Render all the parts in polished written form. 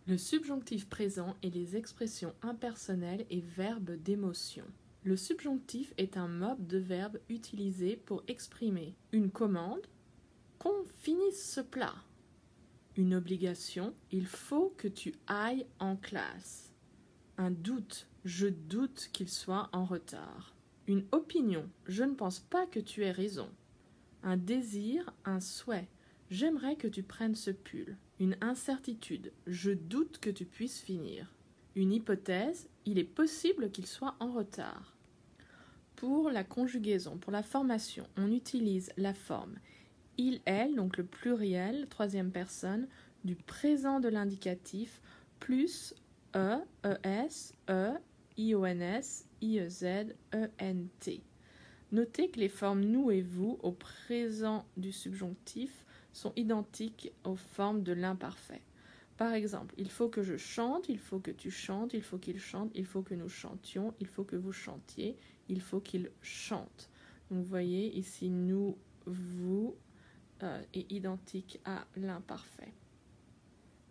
Le subjonctif présent et les expressions impersonnelles et verbes d'émotion. Le subjonctif est un mode de verbe utilisé pour exprimer une commande, qu'on finisse ce plat. Une obligation, il faut que tu ailles en classe. Un doute, je doute qu'il soit en retard. Une opinion, je ne pense pas que tu aies raison. Un désir, un souhait, j'aimerais que tu prennes ce pull. Une incertitude, je doute que tu puisses finir. Une hypothèse, il est possible qu'il soit en retard. Pour la conjugaison, pour la formation, on utilise la forme il, elle, donc le pluriel, troisième personne, du présent de l'indicatif, plus e, es, ions, iez, ent. Notez que les formes nous et vous au présent du subjonctif sont identiques aux formes de l'imparfait. Par exemple, il faut que je chante, il faut que tu chantes, il faut qu'il chante, il faut que nous chantions, il faut que vous chantiez, il faut qu'il chante. Donc vous voyez ici nous, vous est identique à l'imparfait.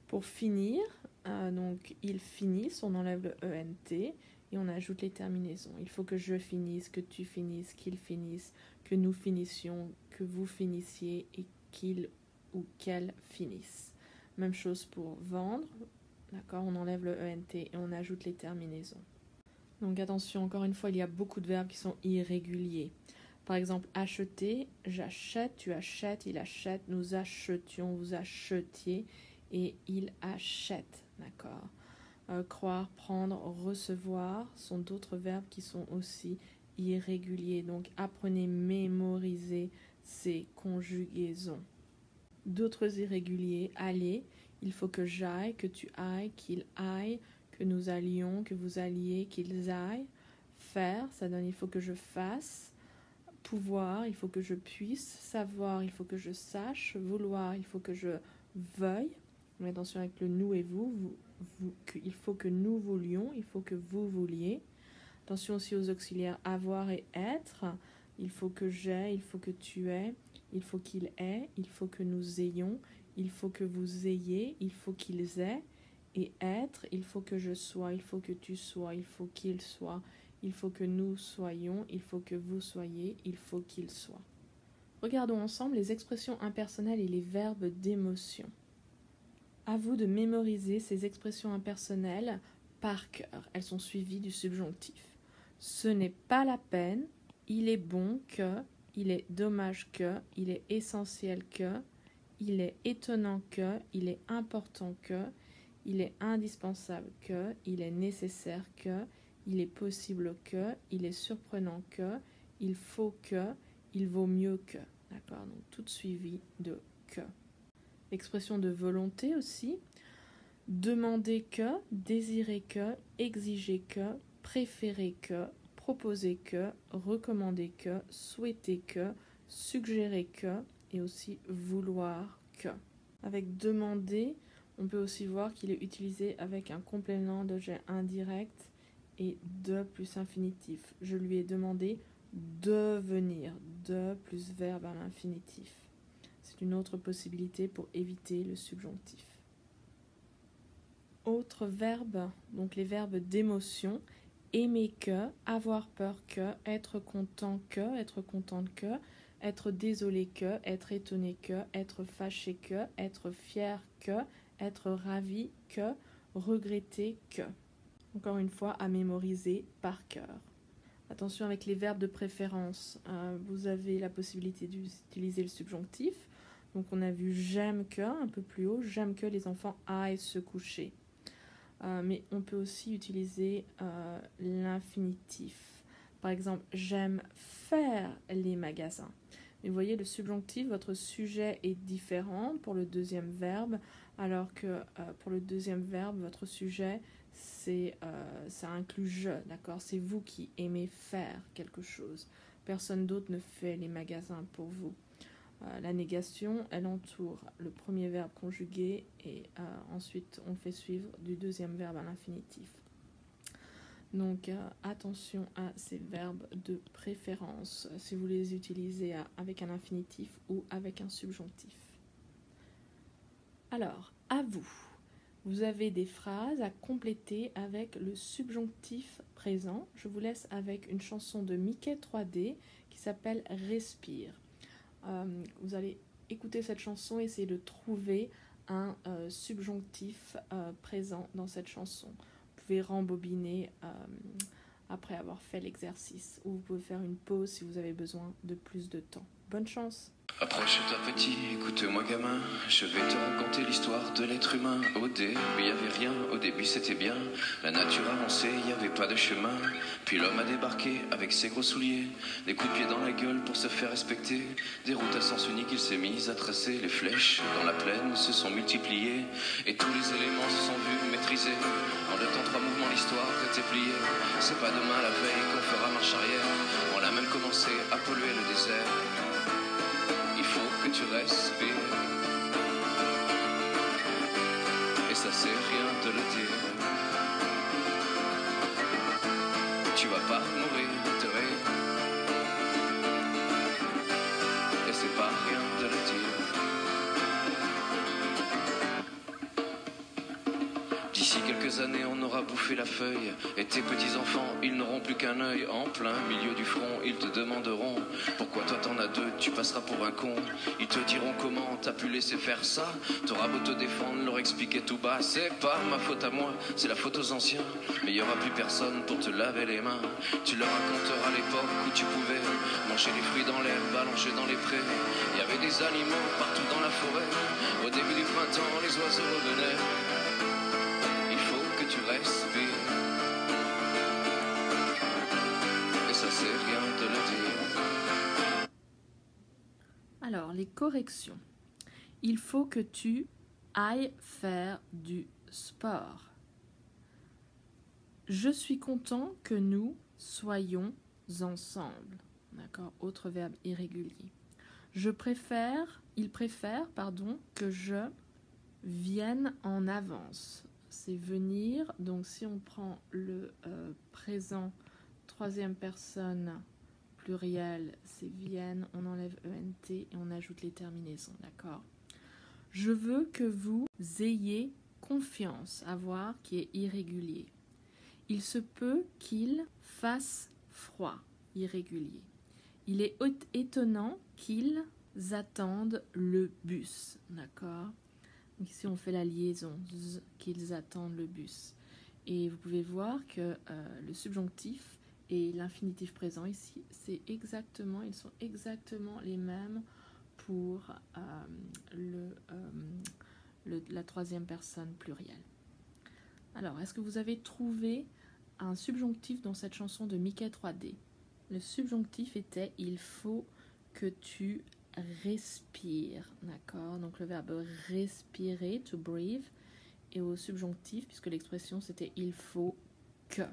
Pour finir, donc ils finissent, on enlève le ENT et on ajoute les terminaisons. Il faut que je finisse, que tu finisses, qu'ils finissent, que nous finissions, que vous finissiez et qu'ils ou qu'elles finissent. Même chose pour vendre, d'accord, on enlève le ENT et on ajoute les terminaisons. Donc attention, encore une fois, il y a beaucoup de verbes qui sont irréguliers. Par exemple, acheter, j'achète, tu achètes, il achète, nous achetions, vous achetiez et il achète, d'accord. Croire, prendre, recevoir sont d'autres verbes qui sont aussi irréguliers. Donc apprenez, mémorisez ces conjugaisons. D'autres irréguliers, aller, il faut que j'aille, que tu ailles, qu'il aille, que nous allions, que vous alliez, qu'ils aillent. Faire, ça donne il faut que je fasse. Pouvoir, il faut que je puisse. Savoir, il faut que je sache. Vouloir, il faut que je veuille. Mais attention avec le nous et vous, il faut que nous voulions, il faut que vous vouliez. Attention aussi aux auxiliaires avoir et être. Il faut que j'ai, il faut que tu aies, il faut qu'il ait, il faut que nous ayons, il faut que vous ayez, il faut qu'ils aient. Et être, il faut que je sois, il faut que tu sois, il faut qu'il soit. Il faut que nous soyons, il faut que vous soyez, il faut qu'il soit. Regardons ensemble les expressions impersonnelles et les verbes d'émotion. À vous de mémoriser ces expressions impersonnelles par cœur. Elles sont suivies du subjonctif. Ce n'est pas la peine, il est bon que, il est dommage que, il est essentiel que, il est étonnant que, il est important que, il est indispensable que, il est nécessaire que, il est possible que, il est surprenant que, il faut que, il vaut mieux que. D'accord, donc tout suivi de que. L'expression de volonté aussi. Demander que, désirer que, exiger que, préférer que, proposer que, recommander que, souhaiter que, suggérer que, et aussi vouloir que. Avec demander, on peut aussi voir qu'il est utilisé avec un complément d'objet indirect et de plus infinitif. Je lui ai demandé de venir, de plus verbe à l'infinitif. C'est une autre possibilité pour éviter le subjonctif. Autres verbes, donc les verbes d'émotion, aimer que, avoir peur que, être content que, être contente que, être désolé que, être étonné que, être fâché que, être fier que, être ravi que, regretter que. Encore une fois, à mémoriser par cœur. Attention avec les verbes de préférence, vous avez la possibilité d'utiliser le subjonctif. Donc on a vu j'aime que, un peu plus haut, j'aime que les enfants aillent se coucher. Mais on peut aussi utiliser l'infinitif. Par exemple, j'aime faire les magasins. Mais vous voyez, le subjonctif, votre sujet est différent pour le deuxième verbe, alors que pour le deuxième verbe, votre sujet, ça inclut je, d'accord? C'est vous qui aimez faire quelque chose. Personne d'autre ne fait les magasins pour vous. La négation, elle entoure le premier verbe conjugué et ensuite on fait suivre du deuxième verbe à l'infinitif. Donc attention à ces verbes de préférence si vous les utilisez avec un infinitif ou avec un subjonctif. Alors, à vous. Vous avez des phrases à compléter avec le subjonctif présent. Je vous laisse avec une chanson de Mickey 3D qui s'appelle Respire. Vous allez écouter cette chanson et essayer de trouver un subjonctif présent dans cette chanson. Vous pouvez rembobiner après avoir fait l'exercice, ou vous pouvez faire une pause si vous avez besoin de plus de temps. Bonne chance! Approche-toi petit, écoute-moi gamin, je vais te raconter l'histoire de l'être humain. Au début il y avait rien, au début c'était bien, la nature avançait, il n'y avait pas de chemin. Puis l'homme a débarqué avec ses gros souliers, des coups de pied dans la gueule pour se faire respecter. Des routes à sens unique, il s'est mis à tracer, les flèches dans la plaine se sont multipliées, et tous les éléments se sont vus maîtrisés. En 2 temps 3 mouvements l'histoire était pliée. C'est pas demain la veille qu'on fera marche arrière, on a même commencé à polluer le désert. Il faut que tu respires, et ça c'est rien de le dire. Tu vas pas mourir de rire, et c'est pas rien de le dire. D'ici quelques années on aura bouffé la feuille, et tes petits-enfants ils n'auront plus qu'un œil. En plein milieu du front ils te demanderont pourquoi toi t'en as 2, tu passeras pour un con. Ils te diront comment t'as pu laisser faire ça, t'auras beau te défendre, leur expliquer tout bas. C'est pas ma faute à moi, c'est la faute aux anciens, mais il y aura plus personne pour te laver les mains. Tu leur raconteras l'époque où tu pouvais manger les fruits dans l'herbe, allonger dans les prés. Il y avait des animaux partout dans la forêt, au début du printemps les oiseaux revenaient. Tu respires, et ça c'est rien de le dire. Alors, les corrections. Il faut que tu ailles faire du sport. Je suis content que nous soyons ensemble. D'accord? Autre verbe irrégulier. Il préfère, que je vienne en avance. C'est venir, donc si on prend le présent 3e personne pluriel, c'est viennent, on enlève ENT et on ajoute les terminaisons, d'accord? Je veux que vous ayez confiance, avoir qui est irrégulier. Il se peut qu'il fasse froid, irrégulier. Il est étonnant qu'ils attendent le bus, d'accord? Ici, on fait la liaison, qu'ils attendent le bus. Et vous pouvez voir que le subjonctif et l'infinitif présent ici, ils sont exactement les mêmes pour la 3e personne plurielle. Alors, est-ce que vous avez trouvé un subjonctif dans cette chanson de Mickey 3D? Le subjonctif était « il faut que tu respire », d'accord? Donc le verbe respirer, to breathe, et au subjonctif, puisque l'expression c'était il faut que.